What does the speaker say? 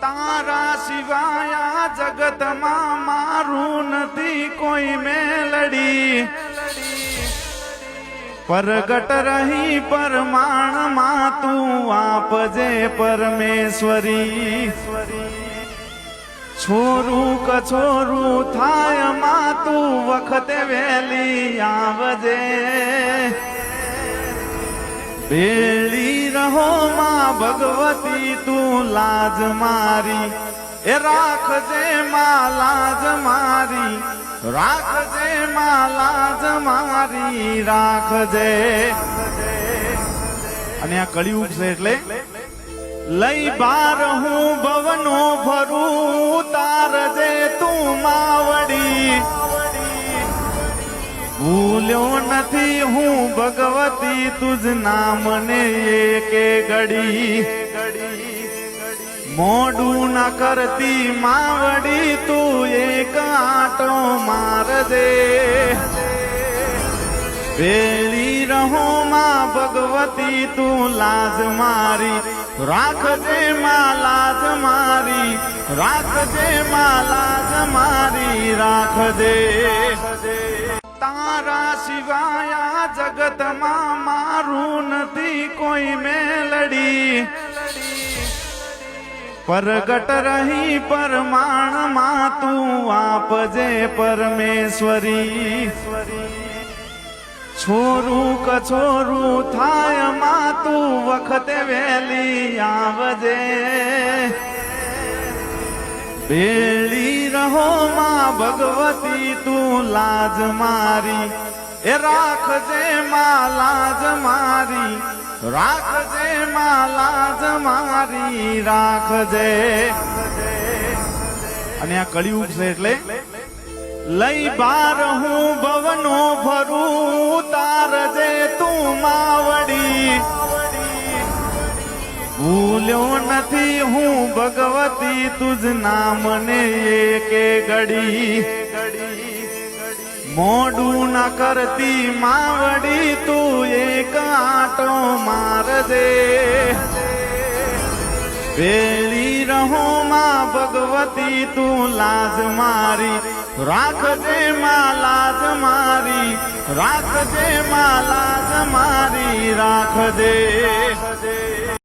તારા સિવાયા જગતમાં મારું નથી કોઈ મેલડી પ્રગટ રહી પરમાણમાં તું આપજે પરમેશ્વરી છોરું કછોરું થાય માં તું વખતે વેલી આવજે બેડી રહો માં ભગવતી તું લાજ મારી એ રાખજે માં લાજ મારી રાખજે માં લાજ મારી રાખજે અને આ કળિયુગ છે એટલે લઈ બાર હું ભવનો ભરું તારજે તું માવડી ભૂલ્યો નથી હું ભગવતી તુજ નામને એકે ઘડી મોડું ન કરતી માવડી તું એક આંટો મારજે વેલી રહો માં ભગવતી તું લાજ મારી રાખજે માં લાજ મારી રાખજે માં લાજ મારી રાખજે તારા સિવાયા જગતમાં મારું નથી કોઈ મેલડી પ્રગટ રહી પરમાણમાં તું આપજે પરમેશ્વરી છોરું કછોરું થાય માં તું વખતે વેલી આવજે બેડી રહો માં ભગવતી તું લાજ મારી એ રાખજે માં લાજ મારી રાખજે માં લાજ મારી રાખજે અને આ કળિયુગ છે એટલે લઈ બાર હું ભવનો ભરું તારજે તું માવડી ભૂલ્યો નથી હું ભગવતી તુજ નામને એકે ઘડી મોડું ન કરતી માવડી તું એક આંટો મારજે વેલી રહો માં ભગવતી તું લાજ મારી રાખજે માં લાજ મારી રાખજે માં લાજ મારી રાખજે